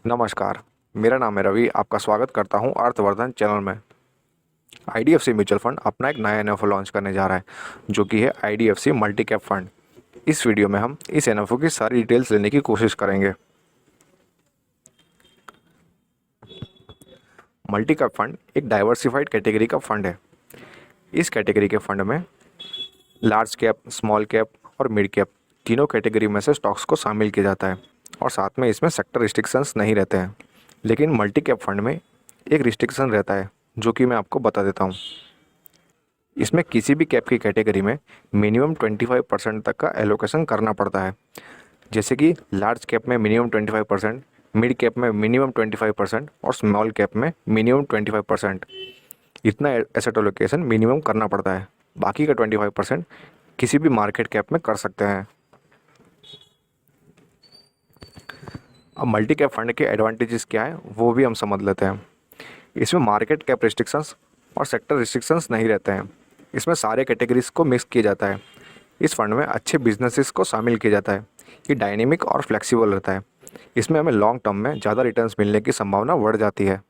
नमस्कार। मेरा नाम है रवि। आपका स्वागत करता हूं अर्थवर्धन चैनल में। आईडीएफसी म्यूचुअल फंड अपना एक नया एनएफओ लॉन्च करने जा रहा है, जो कि है आईडीएफसी मल्टी कैप फंड। इस वीडियो में हम इस एनएफओ की सारी डिटेल्स लेने की कोशिश करेंगे। मल्टी कैप फंड एक डाइवर्सिफाइड कैटेगरी का फंड है। इस कैटेगरी के फंड में लार्ज कैप, स्मॉल कैप और मिड कैप तीनों कैटेगरी में से स्टॉक्स को शामिल किया जाता है, और साथ में इसमें सेक्टर रिस्ट्रिक्शंस नहीं रहते हैं। लेकिन मल्टी कैप फंड में एक रिस्ट्रिक्शन रहता है, जो कि मैं आपको बता देता हूँ। इसमें किसी भी कैप की कैटेगरी में मिनिमम 25% तक का एलोकेशन करना पड़ता है। जैसे कि लार्ज कैप में मिनिमम 25%, मिड कैप में मिनिमम 25% और स्मॉल कैप में मिनिमम 25%। इतना एसेट एलोकेशन मिनिमम करना पड़ता है। बाकी का 25% किसी भी मार्केट कैप में कर सकते हैं। अब मल्टी कैप फंड के एडवांटेजेस क्या है वो भी हम समझ लेते हैं। इसमें मार्केट कैप रिस्ट्रिक्शंस और सेक्टर रिस्ट्रिक्शंस नहीं रहते हैं। इसमें सारे कैटेगरीज को मिक्स किया जाता है। इस फंड में अच्छे बिजनेसेस को शामिल किया जाता है। ये डायनेमिक और फ्लेक्सिबल रहता है। इसमें हमें लॉन्ग टर्म में ज़्यादा रिटर्न्स मिलने की संभावना बढ़ जाती है।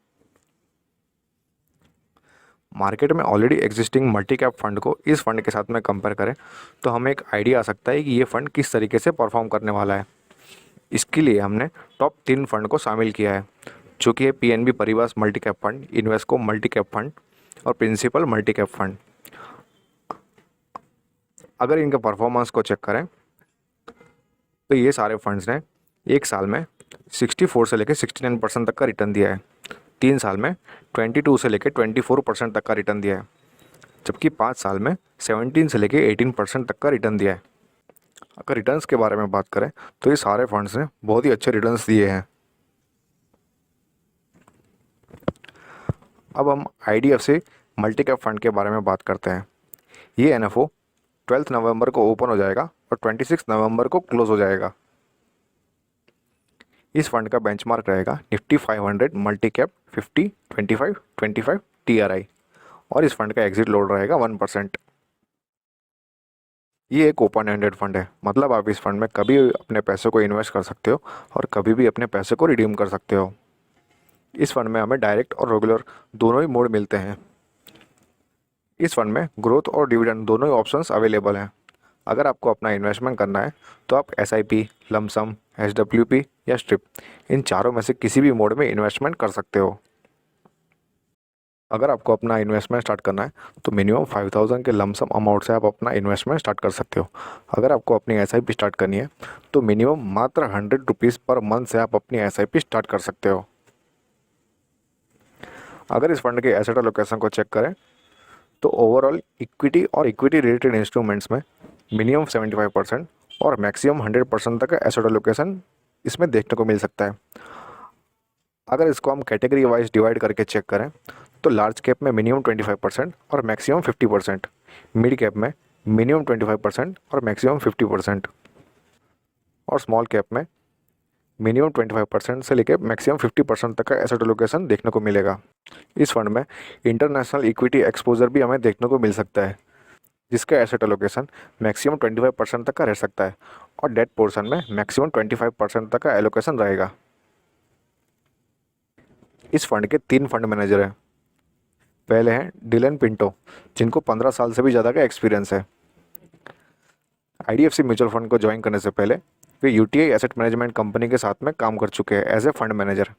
मार्केट में already existing multi cap fund को इस फंड के साथ में कंपेयर करें तो हमें एक आइडिया आ सकता है कि ये फंड किस तरीके से परफॉर्म करने वाला है। इसके लिए हमने टॉप 3 फंड को शामिल किया है, जो कि है पीएनबी परिवार multi cap fund, Invesco multi cap fund और प्रिंसिपल मल्टी कैप फंड। अगर इनके परफॉर्मेंस को चेक करें तो ये सारे फंड्स ने एक साल में 64 से लेकर 69% तक का रिटर्न दिया है। 3 साल में 22 से लेकर 24% तक का रिटर्न दिया है, जबकि 5 साल में 17 से लेकर 18% तक का रिटर्न दिया है। अगर रिटर्न्स के बारे में बात करें तो ये सारे फंड्स ने बहुत ही अच्छे रिटर्न्स दिए हैं। अब हम आईडीएफसी मल्टी कैप फंड के बारे में बात करते हैं। ये एनएफओ 12 नवंबर को ओपन हो जाएगा और 26 नवंबर को क्लोज हो जाएगा। इस फंड का बेंचमार्क रहेगा निफ्टी 500 मल्टी कैप 50 25 25 टीआरआई, और इस फंड का एग्जिट लोड रहेगा 1%। ये एक ओपन एंडेड फंड है, मतलब आप इस फंड में कभी अपने पैसे को इन्वेस्ट कर सकते हो और कभी भी अपने पैसे को रिडीम कर सकते हो। इस फंड में हमें डायरेक्ट और रेगुलर दोनों ही मोड मिलते हैं। इस फंड में ग्रोथ और डिविडेंड दोनों ही ऑप्शंस अवेलेबल हैं। अगर आपको अपना इन्वेस्टमेंट करना है तो आप एसआईपी, लमसम, एसडब्ल्यूपी या स्ट्रिप, इन चारों में से किसी भी मोड में इन्वेस्टमेंट कर सकते हो। अगर आपको अपना इन्वेस्टमेंट स्टार्ट करना है तो मिनिमम 5000 के लमसम अमाउंट से आप अपना इन्वेस्टमेंट स्टार्ट कर सकते हो। अगर आपको अपनी एसआईपी स्टार्ट करनी है तो मिनिमम मात्र 100 रुपीज़ पर मंथ से आप अपनी एसआईपी स्टार्ट कर सकते हो। अगर इस फंड के एसेट एलोकेशन को चेक करें तो ओवरऑल इक्विटी और इक्विटी रिलेटेड इंस्ट्रूमेंट्स में मिनिमम 75% और मैक्सिमम 100% तक का एसेट एलोकेशन इसमें देखने को मिल सकता है। अगर इसको हम कैटेगरी वाइज डिवाइड करके चेक करें तो लार्ज कैप में मिनिमम 25% और मैक्सिमम 50%, मिड कैप में मिनिमम 25% और मैक्सिमम 50%, और स्मॉल कैप में मिनिमम 25% से लेकर मैक्सिमम 50% तक का एसेट एलोकेशन देखने को मिलेगा। इस फंड में इंटरनेशनल इक्विटी एक्सपोजर भी हमें देखने को मिल सकता है, जिसका एसेट एलोकेशन मैक्सिमम 25% तक का रह सकता है, और डेट पोर्शन में मैक्सिमम 25% तक का एलोकेशन रहेगा। इस फंड के 3 फंड मैनेजर हैं। पहले हैं डिलन पिंटो, जिनको 15 साल से भी ज़्यादा का एक्सपीरियंस है। आईडीएफसी म्यूचुअल फंड को ज्वाइन करने से पहले वे यूटीआई एसेट मैनेजमेंट कंपनी के साथ में काम कर चुके हैं एज ए फंड मैनेजर।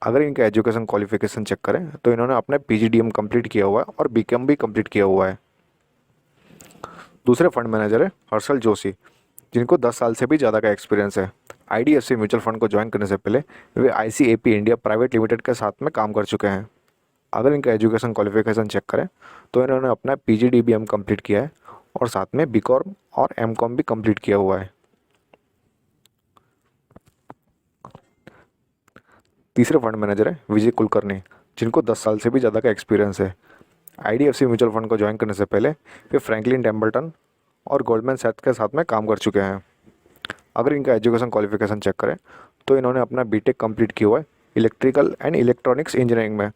अगर इनका एजुकेशन क्वालिफिकेशन चेक करें तो इन्होंने अपने पीजीडीएम कंप्लीट किया हुआ है और बीकॉम भी कंप्लीट किया हुआ है। दूसरे फंड मैनेजर है हर्षल जोशी, जिनको 10 साल से भी ज़्यादा का एक्सपीरियंस है। आईडीएफसी म्यूचुअल फंड को ज्वाइन करने से पहले वे आईसीएपी इंडिया प्राइवेट लिमिटेड के साथ में काम कर चुके हैं। अगर इनका एजुकेशन क्वालिफिकेशन चेक करें तो इन्होंने अपना पीजीडीबीएम कंप्लीट किया है और साथ में बीकॉम और एमकॉम भी कंप्लीट किया हुआ है। तीसरे फंड मैनेजर है विजय कुलकर्णी, जिनको 10 साल से भी ज़्यादा का एक्सपीरियंस है। आईडीएफसी म्यूचुअल फंड को ज्वाइन करने से पहले वे फ्रैंकलिन टेम्पल्टन और गोल्डमैन सैक्स के साथ में काम कर चुके हैं। अगर इनका एजुकेशन क्वालिफिकेशन चेक करें तो इन्होंने अपना बीटेक कंप्लीट किया हुआ है इलेक्ट्रिकल एंड इलेक्ट्रॉनिक्स इंजीनियरिंग में,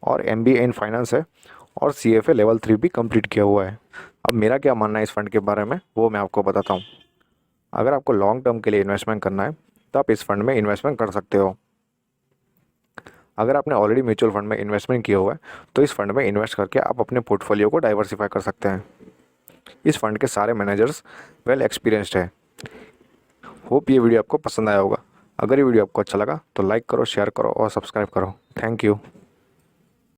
और एमबीए इन फाइनेंस है, और सीएफए लेवल 3 भी कंप्लीट किया हुआ है। अब मेरा क्या मानना है इस फंड के बारे में वो मैं आपको बताता हूँ। अगर आपको लॉन्ग टर्म के लिए इन्वेस्टमेंट करना है तो आप इस फंड में इन्वेस्टमेंट कर सकते हो। अगर आपने ऑलरेडी म्यूचुअल फंड में इन्वेस्टमेंट किया हुआ है तो इस फंड में इन्वेस्ट करके आप अपने पोर्टफोलियो को डाइवर्सिफाई कर सकते हैं। इस फंड के सारे मैनेजर्स वेल एक्सपीरियंस्ड है। होप ये वीडियो आपको पसंद आया होगा। अगर ये वीडियो आपको अच्छा लगा तो लाइक करो, शेयर करो और सब्सक्राइब करो। Thank you.